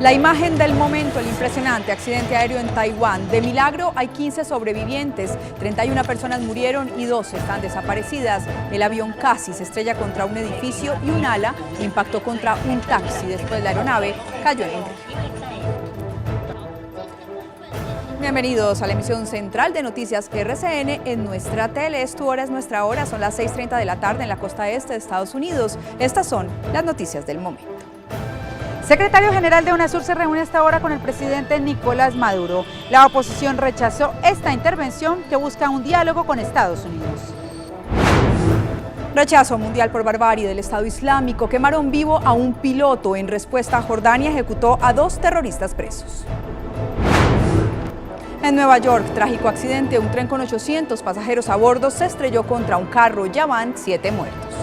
La imagen del momento, el impresionante accidente aéreo en Taiwán. De milagro hay 15 sobrevivientes, 31 personas murieron y 12 están desaparecidas. El avión casi se estrella contra un edificio y un ala impactó contra un taxi. Después la aeronave cayó en el río. Bienvenidos a la emisión central de Noticias RCN en nuestra tele. Es tu hora, es nuestra hora, son las 6:30 de la tarde en la costa este de Estados Unidos. Estas son las noticias del momento. Secretario General de UNASUR se reúne hasta ahora con el presidente Nicolás Maduro. La oposición rechazó esta intervención que busca un diálogo con Estados Unidos. Rechazo mundial por barbarie del Estado Islámico. Quemaron vivo a un piloto. En respuesta, Jordania ejecutó a 2 terroristas presos. En Nueva York, trágico accidente. Un tren con 800 pasajeros a bordo se estrelló contra un carro. Ya van 7 muertos.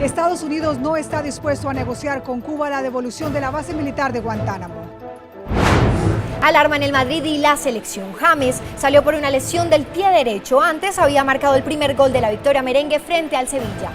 Estados Unidos no está dispuesto a negociar con Cuba la devolución de la base militar de Guantánamo. Alarma en el Madrid y la selección. James salió por una lesión del pie derecho. Antes había marcado el primer gol de la victoria merengue frente al Sevilla.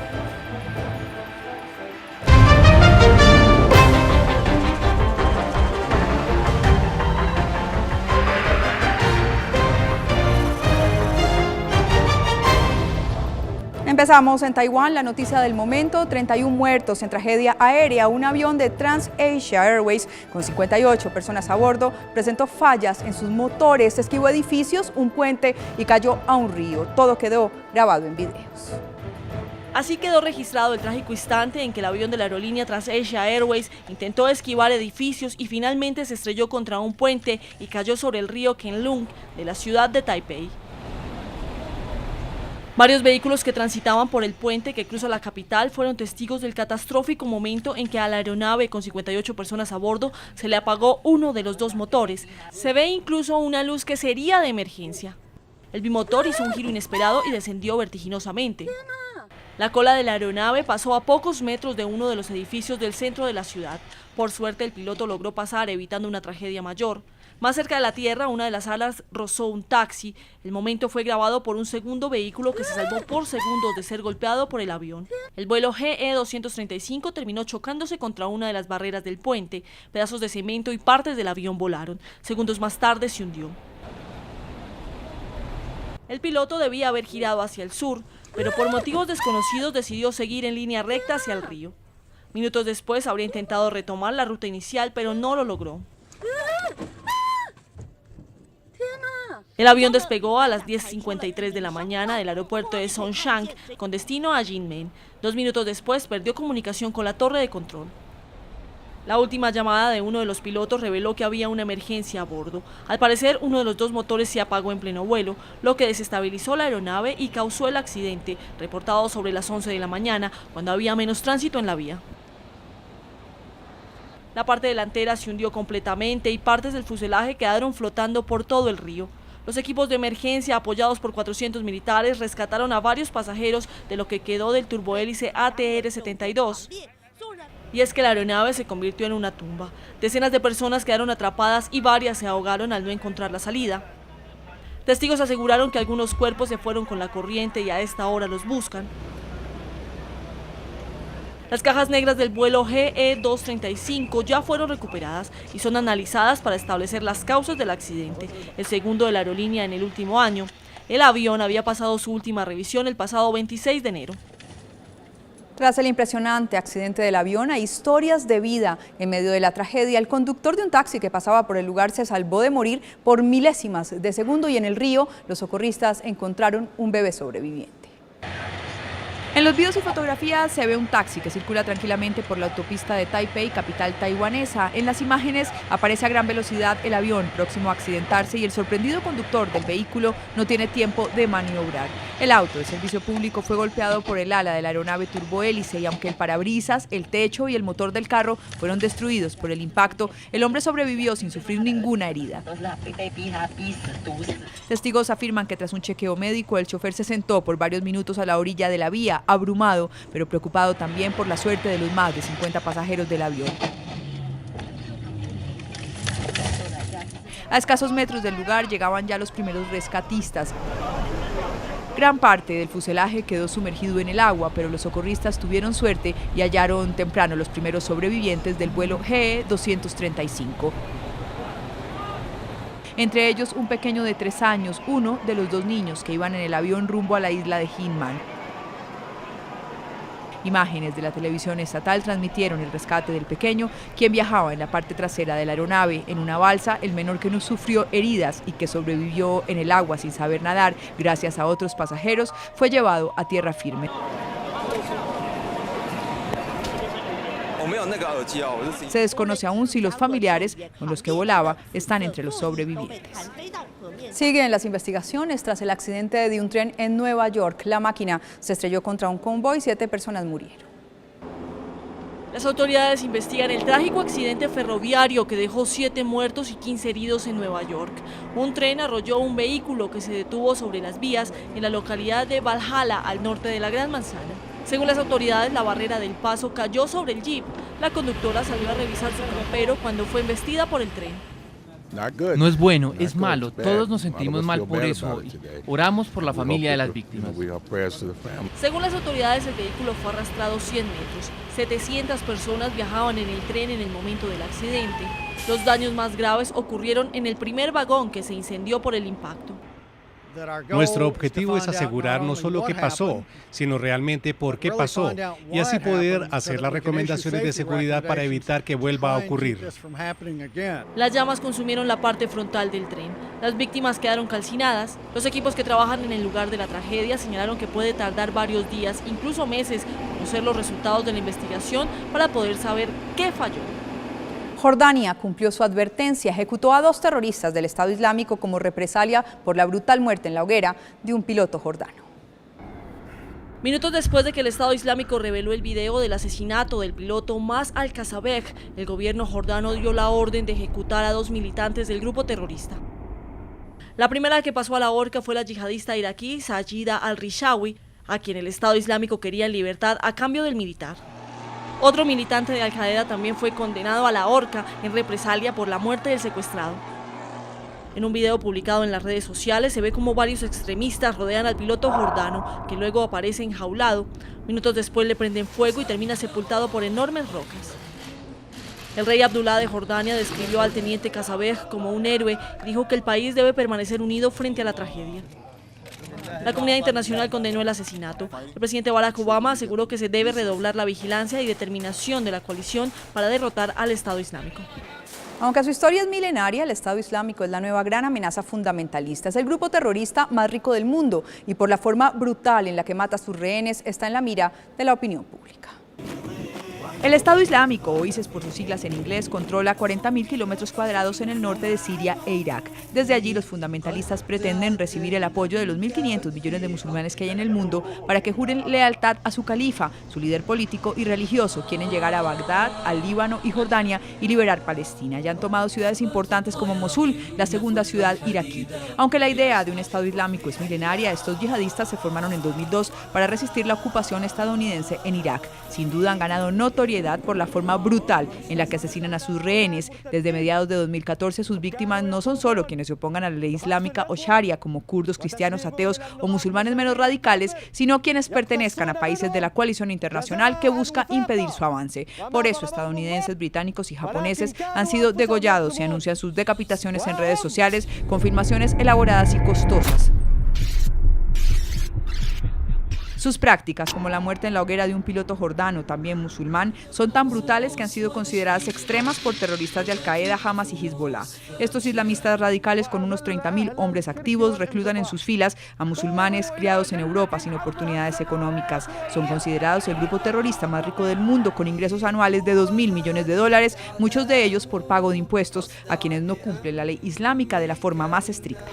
Empezamos en Taiwán, la noticia del momento, 31 muertos en tragedia aérea. Un avión de TransAsia Airways con 58 personas a bordo presentó fallas en sus motores, esquivó edificios, un puente y cayó a un río. Todo quedó grabado en videos. Así quedó registrado el trágico instante en que el avión de la aerolínea TransAsia Airways intentó esquivar edificios y finalmente se estrelló contra un puente y cayó sobre el río Qianlong de la ciudad de Taipei. Varios vehículos que transitaban por el puente que cruza la capital fueron testigos del catastrófico momento en que a la aeronave con 58 personas a bordo se le apagó uno de los 2 motores. Se ve incluso una luz que sería de emergencia. El bimotor hizo un giro inesperado y descendió vertiginosamente. La cola de la aeronave pasó a pocos metros de uno de los edificios del centro de la ciudad. Por suerte, el piloto logró pasar evitando una tragedia mayor. Más cerca de la tierra, una de las alas rozó un taxi. El momento fue grabado por un segundo vehículo que se salvó por segundos de ser golpeado por el avión. El vuelo GE-235 terminó chocándose contra una de las barreras del puente. Pedazos de cemento y partes del avión volaron. Segundos más tarde se hundió. El piloto debía haber girado hacia el sur, pero por motivos desconocidos decidió seguir en línea recta hacia el río. Minutos después habría intentado retomar la ruta inicial, pero no lo logró. El avión despegó a las 10:53 de la mañana del aeropuerto de Songshan con destino a Jinmen. 2 minutos después perdió comunicación con la torre de control. La última llamada de uno de los pilotos reveló que había una emergencia a bordo. Al parecer, uno de los 2 motores se apagó en pleno vuelo, lo que desestabilizó la aeronave y causó el accidente, reportado sobre las 11 de la mañana, cuando había menos tránsito en la vía. La parte delantera se hundió completamente y partes del fuselaje quedaron flotando por todo el río. Los equipos de emergencia, apoyados por 400 militares, rescataron a varios pasajeros de lo que quedó del turbohélice ATR-72. Y es que la aeronave se convirtió en una tumba. Decenas de personas quedaron atrapadas y varias se ahogaron al no encontrar la salida. Testigos aseguraron que algunos cuerpos se fueron con la corriente y a esta hora los buscan. Las cajas negras del vuelo GE-235 ya fueron recuperadas y son analizadas para establecer las causas del accidente, el segundo de la aerolínea en el último año. El avión había pasado su última revisión el pasado 26 de enero. Tras el impresionante accidente del avión, hay historias de vida en medio de la tragedia. El conductor de un taxi que pasaba por el lugar se salvó de morir por milésimas de segundo y en el río los socorristas encontraron un bebé sobreviviente. En los videos y fotografías se ve un taxi que circula tranquilamente por la autopista de Taipei, capital taiwanesa. En las imágenes aparece a gran velocidad el avión próximo a accidentarse y el sorprendido conductor del vehículo no tiene tiempo de maniobrar. El auto de servicio público fue golpeado por el ala de la aeronave turbohélice y aunque el parabrisas, el techo y el motor del carro fueron destruidos por el impacto, el hombre sobrevivió sin sufrir ninguna herida. Testigos afirman que tras un chequeo médico el chofer se sentó por varios minutos a la orilla de la vía, abrumado, pero preocupado también por la suerte de los más de 50 pasajeros del avión. A escasos metros del lugar llegaban ya los primeros rescatistas. Gran parte del fuselaje quedó sumergido en el agua, pero los socorristas tuvieron suerte y hallaron temprano los primeros sobrevivientes del vuelo GE-235. Entre ellos un pequeño de 3 años, uno de los 2 niños que iban en el avión rumbo a la isla de Hinman. Imágenes de la televisión estatal transmitieron el rescate del pequeño, quien viajaba en la parte trasera de la aeronave en una balsa, el menor que no sufrió heridas y que sobrevivió en el agua sin saber nadar gracias a otros pasajeros, fue llevado a tierra firme. Se desconoce aún si los familiares con los que volaba están entre los sobrevivientes. Siguen las investigaciones tras el accidente de un tren en Nueva York. La máquina se estrelló contra un convoy y 7 personas murieron. Las autoridades investigan el trágico accidente ferroviario que dejó 7 muertos y 15 heridos en Nueva York. Un tren arrolló un vehículo que se detuvo sobre las vías en la localidad de Valhalla, al norte de la Gran Manzana. Según las autoridades, la barrera del paso cayó sobre el jeep. La conductora salió a revisar su campero cuando fue embestida por el tren. No es bueno, es malo. Todos nos sentimos mal por eso. Oramos por la familia de las víctimas. Según las autoridades, el vehículo fue arrastrado 100 metros. 700 personas viajaban en el tren en el momento del accidente. Los daños más graves ocurrieron en el primer vagón, que se incendió por el impacto. Nuestro objetivo es asegurar no solo qué pasó, sino realmente por qué pasó, y así poder hacer las recomendaciones de seguridad para evitar que vuelva a ocurrir. Las llamas consumieron la parte frontal del tren. Las víctimas quedaron calcinadas. Los equipos que trabajan en el lugar de la tragedia señalaron que puede tardar varios días, incluso meses, conocer los resultados de la investigación para poder saber qué falló. Jordania cumplió su advertencia, ejecutó a 2 terroristas del Estado Islámico como represalia por la brutal muerte en la hoguera de un piloto jordano. Minutos después de que el Estado Islámico reveló el video del asesinato del piloto Mas al-Kasabeh, el gobierno jordano dio la orden de ejecutar a 2 militantes del grupo terrorista. La primera que pasó a la horca fue la yihadista iraquí Sajida al-Rishawi, a quien el Estado Islámico quería en libertad a cambio del militar. Otro militante de Al-Qaeda también fue condenado a la horca en represalia por la muerte del secuestrado. En un video publicado en las redes sociales se ve como varios extremistas rodean al piloto jordano, que luego aparece enjaulado. Minutos después le prenden fuego y termina sepultado por enormes rocas. El rey Abdullah de Jordania describió al teniente Kasabeh como un héroe y dijo que el país debe permanecer unido frente a la tragedia. La comunidad internacional condenó el asesinato. El presidente Barack Obama aseguró que se debe redoblar la vigilancia y determinación de la coalición para derrotar al Estado Islámico. Aunque su historia es milenaria, el Estado Islámico es la nueva gran amenaza fundamentalista. Es el grupo terrorista más rico del mundo y por la forma brutal en la que mata a sus rehenes está en la mira de la opinión pública. El Estado Islámico, o ISIS por sus siglas en inglés, controla 40.000 kilómetros cuadrados en el norte de Siria e Irak. Desde allí, los fundamentalistas pretenden recibir el apoyo de los 1.500 millones de musulmanes que hay en el mundo para que juren lealtad a su califa, su líder político y religioso. Quieren llegar a Bagdad, al Líbano y Jordania y liberar Palestina. Ya han tomado ciudades importantes como Mosul, la segunda ciudad iraquí. Aunque la idea de un Estado Islámico es milenaria, estos yihadistas se formaron en 2002 para resistir la ocupación estadounidense en Irak. Sin duda han ganado notoriedad por la forma brutal en la que asesinan a sus rehenes. Desde mediados de 2014 sus víctimas no son solo quienes se opongan a la ley islámica o sharia, como kurdos, cristianos, ateos o musulmanes menos radicales, sino quienes pertenezcan a países de la coalición internacional que busca impedir su avance. Por eso estadounidenses, británicos y japoneses han sido degollados y anuncian sus decapitaciones en redes sociales con filmaciones elaboradas y costosas. Sus prácticas, como la muerte en la hoguera de un piloto jordano, también musulmán, son tan brutales que han sido consideradas extremas por terroristas de Al-Qaeda, Hamas y Hezbollah. Estos islamistas radicales, con unos 30.000 hombres activos, reclutan en sus filas a musulmanes criados en Europa sin oportunidades económicas. Son considerados el grupo terrorista más rico del mundo, con ingresos anuales de $2.000 millones, muchos de ellos por pago de impuestos a quienes no cumplen la ley islámica de la forma más estricta.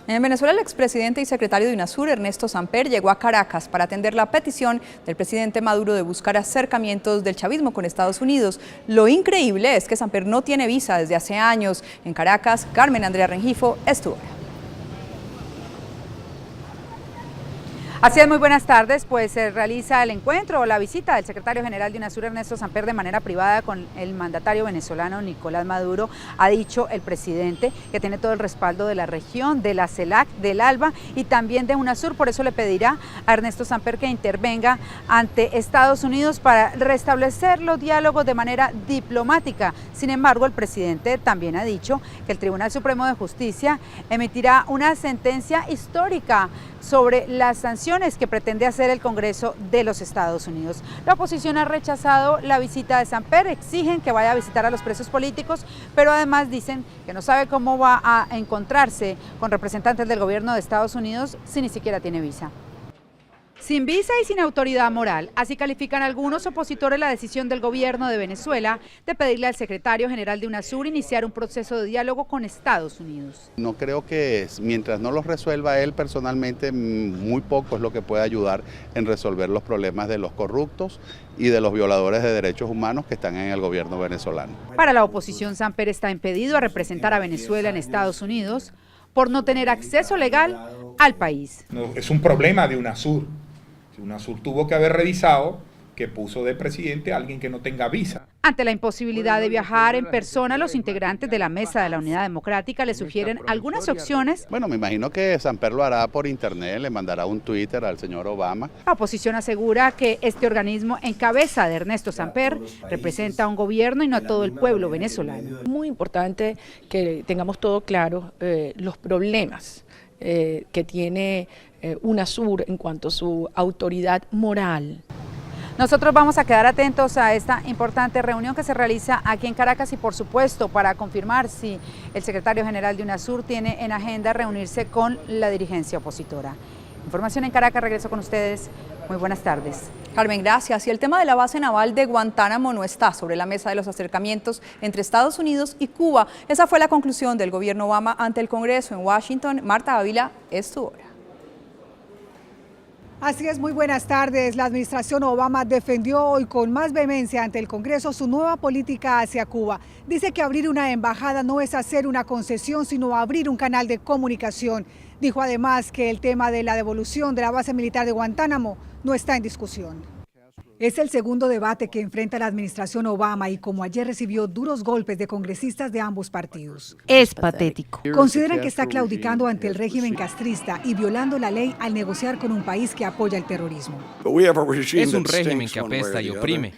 En Venezuela, el expresidente y secretario de UNASUR, Ernesto Samper, llegó a Caracas para atender la petición del presidente Maduro de buscar acercamientos del chavismo con Estados Unidos. Lo increíble es que Samper no tiene visa desde hace años. En Caracas, Carmen Andrea Rengifo estuvo. Así es, muy buenas tardes. Pues se realiza el encuentro o la visita del secretario general de UNASUR, Ernesto Samper, de manera privada con el mandatario venezolano Nicolás Maduro. Ha dicho el presidente que tiene todo el respaldo de la región, de la CELAC, del ALBA y también de UNASUR. Por eso le pedirá a Ernesto Samper que intervenga ante Estados Unidos para restablecer los diálogos de manera diplomática. Sin embargo, el presidente también ha dicho que el Tribunal Supremo de Justicia emitirá una sentencia histórica sobre las sanciones que pretende hacer el Congreso de los Estados Unidos. La oposición ha rechazado la visita de Samper, exigen que vaya a visitar a los presos políticos, pero además dicen que no sabe cómo va a encontrarse con representantes del gobierno de Estados Unidos si ni siquiera tiene visa. Sin visa y sin autoridad moral, así califican algunos opositores la decisión del gobierno de Venezuela de pedirle al secretario general de UNASUR iniciar un proceso de diálogo con Estados Unidos. No creo que mientras no los resuelva él personalmente, muy poco es lo que puede ayudar en resolver los problemas de los corruptos y de los violadores de derechos humanos que están en el gobierno venezolano. Para la oposición, Samper está impedido a representar a Venezuela en Estados Unidos por no tener acceso legal al país. No, es un problema de UNASUR. UNASUR tuvo que haber revisado que puso de presidente a alguien que no tenga visa. Ante la imposibilidad de viajar en persona, los integrantes de la Mesa de la Unidad Democrática le sugieren algunas opciones. Bueno, me imagino que Samper lo hará por internet, le mandará un Twitter al señor Obama. La oposición asegura que este organismo en cabeza de Ernesto Samper representa a un gobierno y no a todo el pueblo venezolano. Muy importante que tengamos todo claro los problemas que tiene UNASUR en cuanto a su autoridad moral. Nosotros vamos a quedar atentos a esta importante reunión que se realiza aquí en Caracas y por supuesto para confirmar si el secretario general de UNASUR tiene en agenda reunirse con la dirigencia opositora. Información en Caracas, regreso con ustedes. Muy buenas tardes. Carmen, gracias. Y el tema de la base naval de Guantánamo no está sobre la mesa de los acercamientos entre Estados Unidos y Cuba. Esa fue la conclusión del gobierno Obama ante el Congreso en Washington. Marta Ávila, es tu hora. Así es, muy buenas tardes. La administración Obama defendió hoy con más vehemencia ante el Congreso su nueva política hacia Cuba. Dice que abrir una embajada no es hacer una concesión, sino abrir un canal de comunicación. Dijo además que el tema de la devolución de la base militar de Guantánamo no está en discusión. Es el segundo debate que enfrenta la administración Obama y como ayer recibió duros golpes de congresistas de ambos partidos. Es patético. Consideran que está claudicando ante el régimen castrista y violando la ley al negociar con un país que apoya el terrorismo. Es un régimen que apesta y oprime.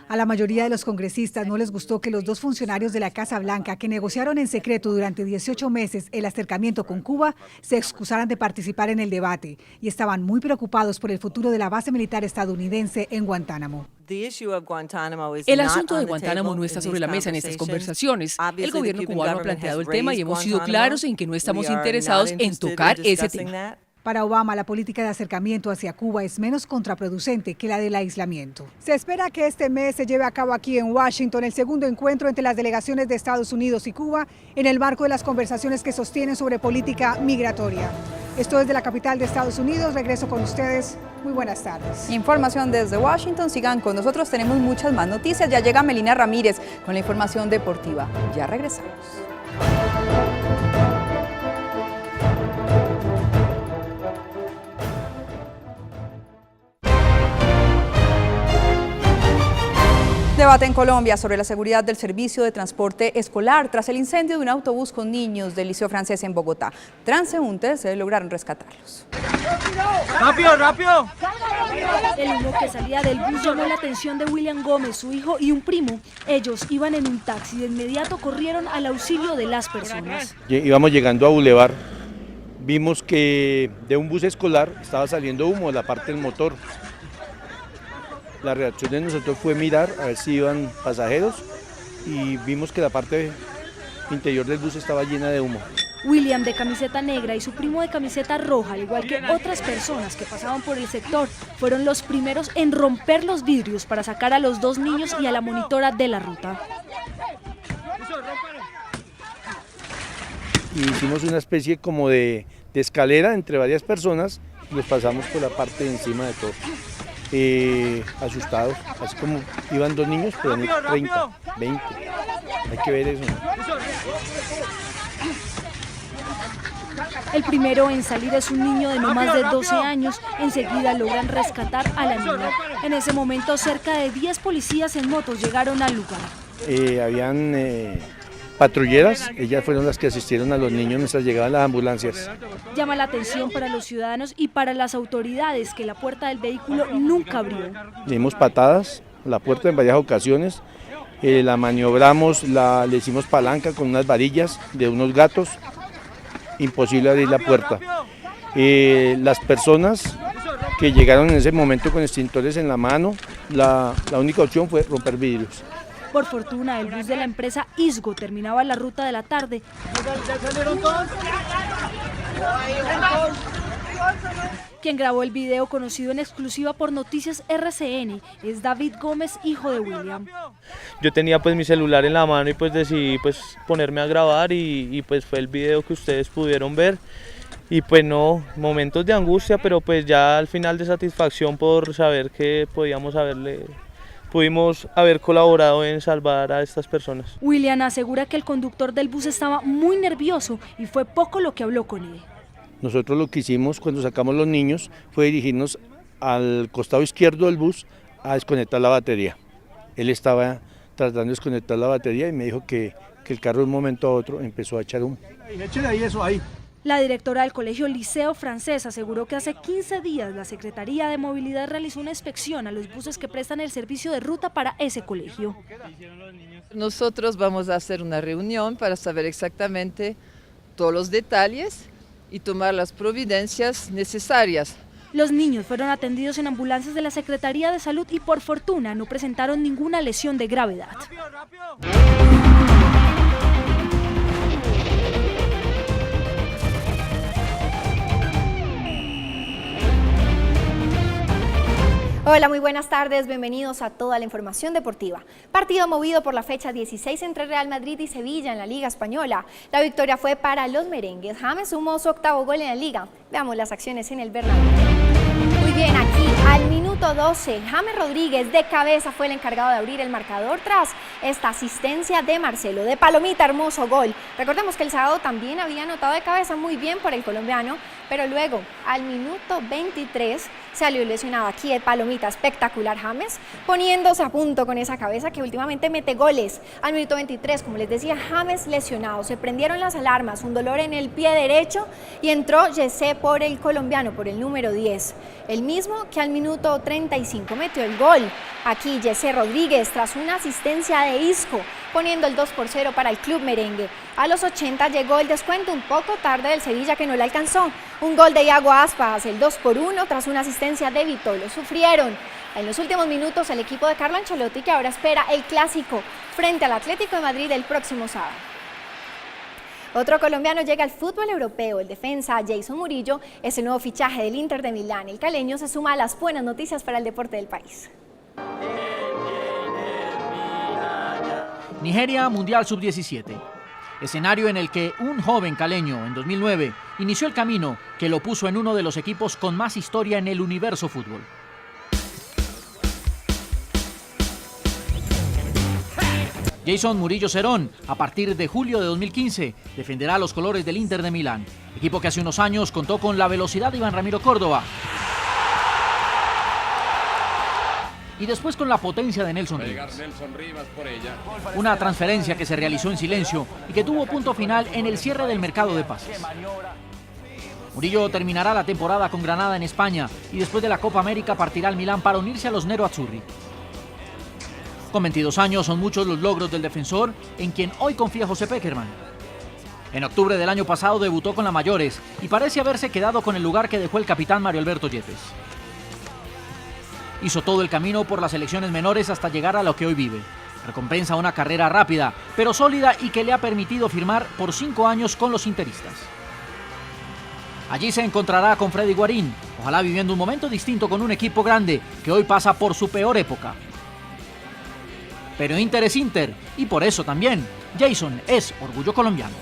A la mayoría de los congresistas no les gustó que los dos funcionarios de la Casa Blanca que negociaron en secreto durante 18 meses el acercamiento con Cuba se excusaran de participar en el debate y estaban muy preocupados por el futuro de la base militar estadounidense en Guantánamo. El asunto de Guantánamo no está sobre la mesa en estas conversaciones. El gobierno cubano ha planteado el tema y hemos sido claros en que no estamos interesados en tocar ese tema. Para Obama, la política de acercamiento hacia Cuba es menos contraproducente que la del aislamiento. Se espera que este mes se lleve a cabo aquí en Washington el segundo encuentro entre las delegaciones de Estados Unidos y Cuba en el marco de las conversaciones que sostienen sobre política migratoria. Esto es de la capital de Estados Unidos. Regreso con ustedes. Muy buenas tardes. Información desde Washington. Sigan con nosotros. Tenemos muchas más noticias. Ya llega Melina Ramírez con la información deportiva. Ya regresamos. Debate en Colombia sobre la seguridad del servicio de transporte escolar tras el incendio de un autobús con niños del Liceo Francés en Bogotá. Transeúntes lograron rescatarlos. ¡Rápido, rápido! El humo que salía del bus llamó la atención de William Gómez, su hijo y un primo. Ellos iban en un taxi y de inmediato corrieron al auxilio de las personas. Íbamos llegando a Boulevard, vimos que de un bus escolar estaba saliendo humo de la parte del motor. La reacción de nosotros fue mirar a ver si iban pasajeros y vimos que la parte interior del bus estaba llena de humo. William, de camiseta negra, y su primo de camiseta roja, al igual que otras personas que pasaban por el sector, fueron los primeros en romper los vidrios para sacar a los dos niños y a la monitora de la ruta. Y hicimos una especie como de escalera entre varias personas y los pasamos por la parte de encima de todo. Asustados, así como iban dos niños, pero 30, 20, hay que ver eso, ¿no? El primero en salir es un niño de no más de 12 años. Enseguida logran rescatar a la niña. En ese momento, cerca de 10 policías en motos llegaron al lugar. Habían patrulleras, ellas fueron las que asistieron a los niños mientras llegaban las ambulancias. Llama la atención para los ciudadanos y para las autoridades que la puerta del vehículo nunca abrió. Le dimos patadas a la puerta en varias ocasiones, la maniobramos, le hicimos palanca con unas varillas de unos gatos, imposible abrir la puerta. Las personas que llegaron en ese momento con extintores en la mano, la única opción fue romper vidrios. Por fortuna, el bus de la empresa Isgo terminaba la ruta de la tarde. Quien grabó el video, conocido en exclusiva por Noticias RCN, es David Gómez, hijo de William. Yo tenía pues mi celular en la mano y pues decidí pues ponerme a grabar y pues fue el video que ustedes pudieron ver. Y pues no, momentos de angustia, pero pues ya al final de satisfacción por saber que pudimos haber colaborado en salvar a estas personas. William asegura que el conductor del bus estaba muy nervioso y fue poco lo que habló con él. Nosotros lo que hicimos cuando sacamos los niños fue dirigirnos al costado izquierdo del bus a desconectar la batería. Él estaba tratando de desconectar la batería y me dijo que el carro de un momento a otro empezó a echar humo. Échale ahí eso ahí. La directora del colegio Liceo Francés aseguró que hace 15 días la Secretaría de Movilidad realizó una inspección a los buses que prestan el servicio de ruta para ese colegio. Nosotros vamos a hacer una reunión para saber exactamente todos los detalles y tomar las providencias necesarias. Los niños fueron atendidos en ambulancias de la Secretaría de Salud y por fortuna no presentaron ninguna lesión de gravedad. Hola, muy buenas tardes, bienvenidos a toda la información deportiva. Partido movido por la fecha 16 entre Real Madrid y Sevilla en la Liga Española. La victoria fue para los merengues. James sumó su 8º gol en la Liga. Veamos las acciones en el Bernabéu. Muy bien, aquí al minuto 12, James Rodríguez de cabeza fue el encargado de abrir el marcador tras esta asistencia de Marcelo. De palomita, hermoso gol. Recordemos que el sábado también había anotado de cabeza muy bien por el colombiano, pero luego al minuto 23 salió lesionado aquí de palomita, espectacular James, poniéndose a punto con esa cabeza que últimamente mete goles. Al minuto 23, como les decía, James lesionado, se prendieron las alarmas, un dolor en el pie derecho y entró Jessé por el colombiano, por el número 10, el mismo que al minuto 35 metió el gol. Aquí Jessé Rodríguez tras una asistencia de Isco, poniendo el 2-0 para el club merengue. A los 80 llegó el descuento un poco tarde del Sevilla que no le alcanzó. Un gol de Iago Aspas, el 2-1 tras una asistencia de Vitolo. Sufrieron en los últimos minutos el equipo de Carlo Ancelotti que ahora espera el clásico frente al Atlético de Madrid el próximo sábado. Otro colombiano llega al fútbol europeo, el defensa Jason Murillo es el nuevo fichaje del Inter de Milán. El caleño se suma a las buenas noticias para el deporte del país. Nigeria Mundial Sub-17, escenario en el que un joven caleño en 2009 inició el camino que lo puso en uno de los equipos con más historia en el universo fútbol. Jason Murillo Cerón, a partir de julio de 2015, defenderá los colores del Inter de Milán, equipo que hace unos años contó con la velocidad de Iván Ramiro Córdoba y después con la potencia de Nelson Rivas. Una transferencia que se realizó en silencio y que tuvo punto final en el cierre del mercado de pases. Murillo terminará la temporada con Granada en España y después de la Copa América partirá al Milán para unirse a los Nero Azzurri. Con 22 años son muchos los logros del defensor en quien hoy confía José Pekerman. En octubre del año pasado debutó con la mayores y parece haberse quedado con el lugar que dejó el capitán Mario Alberto Yepes. Hizo todo el camino por las selecciones menores hasta llegar a lo que hoy vive. Recompensa una carrera rápida, pero sólida y que le ha permitido firmar por 5 años con los interistas. Allí se encontrará con Freddy Guarín, ojalá viviendo un momento distinto con un equipo grande que hoy pasa por su peor época. Pero Inter es Inter y por eso también Jason es orgullo colombiano.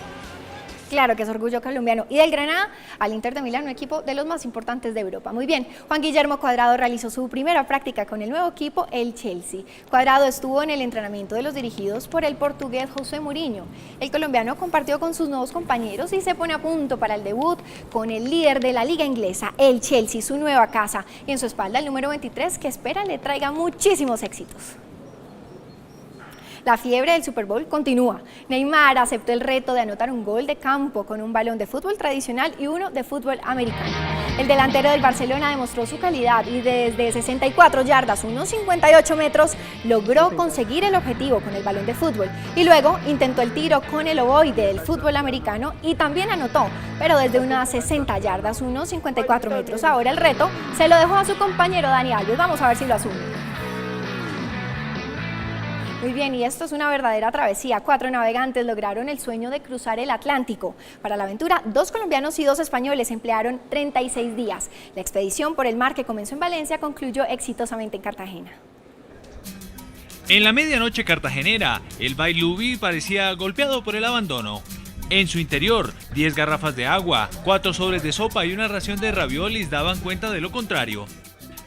Claro que es orgullo colombiano. Y del Granada al Inter de Milán, un equipo de los más importantes de Europa. Muy bien, Juan Guillermo Cuadrado realizó su primera práctica con el nuevo equipo, el Chelsea. Cuadrado estuvo en el entrenamiento de los dirigidos por el portugués José Mourinho. El colombiano compartió con sus nuevos compañeros y se pone a punto para el debut con el líder de la liga inglesa, el Chelsea, su nueva casa. Y en su espalda el número 23, que espera le traiga muchísimos éxitos. La fiebre del Super Bowl continúa. Neymar aceptó el reto de anotar un gol de campo con un balón de fútbol tradicional y uno de fútbol americano. El delantero del Barcelona demostró su calidad y desde 64 yardas, unos 58 metros, logró conseguir el objetivo con el balón de fútbol. Y luego intentó el tiro con el ovoide del fútbol americano y también anotó, pero desde unas 60 yardas, unos 54 metros. Ahora el reto se lo dejó a su compañero Dani Alves. Vamos a ver si lo asume. Muy bien, y esto es una verdadera travesía. 4 navegantes lograron el sueño de cruzar el Atlántico. Para la aventura, 2 colombianos y 2 españoles emplearon 36 días. La expedición por el mar que comenzó en Valencia concluyó exitosamente en Cartagena. En la medianoche cartagenera, el Bailubi parecía golpeado por el abandono. En su interior, 10 garrafas de agua, 4 sobres de sopa y una ración de raviolis daban cuenta de lo contrario.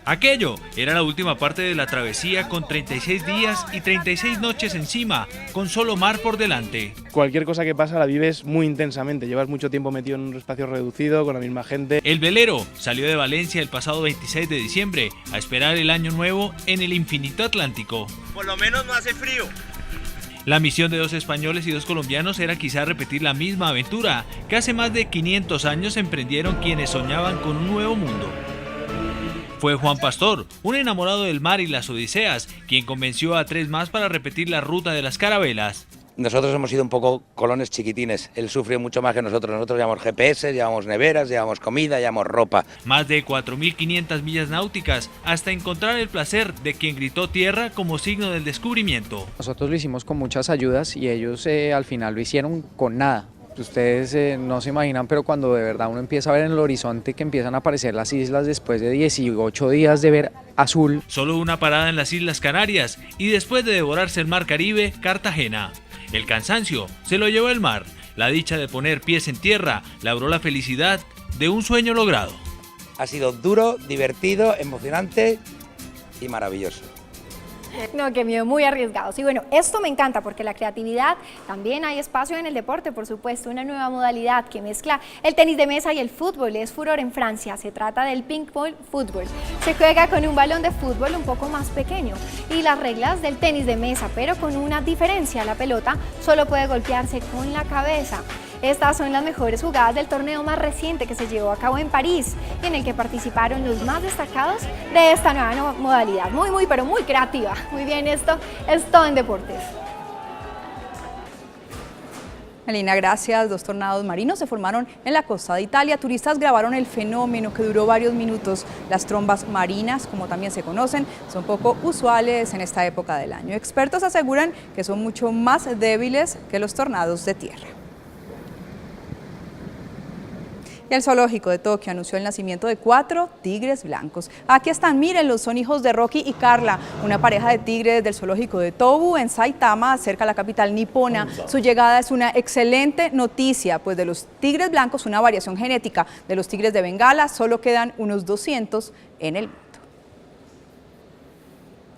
Aquello era la última parte de la travesía con 36 días y 36 noches encima, con solo mar por delante. Cualquier cosa que pasa la vives muy intensamente, llevas mucho tiempo metido en un espacio reducido, con la misma gente. El velero salió de Valencia el pasado 26 de diciembre a esperar el año nuevo en el infinito Atlántico. Por lo menos no hace frío. La misión de 2 españoles y 2 colombianos era quizá repetir la misma aventura que hace más de 500 años emprendieron quienes soñaban con un nuevo mundo. Fue Juan Pastor, un enamorado del mar y las odiseas, quien convenció a 3 más para repetir la ruta de las carabelas. Nosotros hemos sido un poco colones chiquitines, él sufrió mucho más que nosotros. Nosotros llevamos GPS, llevamos neveras, llevamos comida, llevamos ropa. Más de 4.500 millas náuticas hasta encontrar el placer de quien gritó tierra como signo del descubrimiento. Nosotros lo hicimos con muchas ayudas y ellos al final lo hicieron con nada. Ustedes no se imaginan, pero cuando de verdad uno empieza a ver en el horizonte que empiezan a aparecer las islas después de 18 días de ver azul. Solo una parada en las Islas Canarias y después de devorarse el mar Caribe, Cartagena. El cansancio se lo llevó el mar, la dicha de poner pies en tierra labró la felicidad de un sueño logrado. Ha sido duro, divertido, emocionante y maravilloso. No, qué miedo, muy arriesgados. Y bueno, esto me encanta porque la creatividad, también hay espacio en el deporte, por supuesto, una nueva modalidad que mezcla el tenis de mesa y el fútbol. Es furor en Francia, se trata del ping-pong fútbol. Se juega con un balón de fútbol un poco más pequeño y las reglas del tenis de mesa, pero con una diferencia, la pelota solo puede golpearse con la cabeza. Estas son las mejores jugadas del torneo más reciente que se llevó a cabo en París y en el que participaron los más destacados de esta nueva modalidad. Pero muy creativa. Muy bien, esto es todo en deportes. Melina, gracias. 2 tornados marinos se formaron en la costa de Italia. Turistas grabaron el fenómeno que duró varios minutos. Las trombas marinas, como también se conocen, son poco usuales en esta época del año. Expertos aseguran que son mucho más débiles que los tornados de tierra. Y el zoológico de Tokio anunció el nacimiento de 4 tigres blancos. Aquí están, mírenlos, son hijos de Rocky y Carla, una pareja de tigres del zoológico de Tobu en Saitama, cerca de la capital nipona. Su llegada es una excelente noticia, pues de los tigres blancos, una variación genética de los tigres de Bengala, solo quedan unos 200 en el mundo.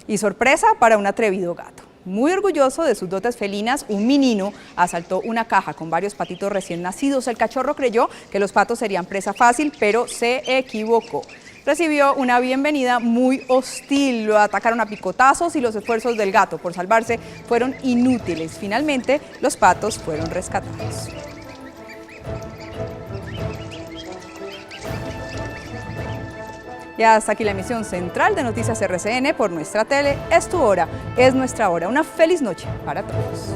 Y sorpresa para un atrevido gato. Muy orgulloso de sus dotes felinas, un menino asaltó una caja con varios patitos recién nacidos. El cachorro creyó que los patos serían presa fácil, pero se equivocó. Recibió una bienvenida muy hostil, lo atacaron a picotazos y los esfuerzos del gato por salvarse fueron inútiles. Finalmente, los patos fueron rescatados. Y hasta aquí la emisión central de Noticias RCN por nuestra tele. Es tu hora, es nuestra hora. Una feliz noche para todos.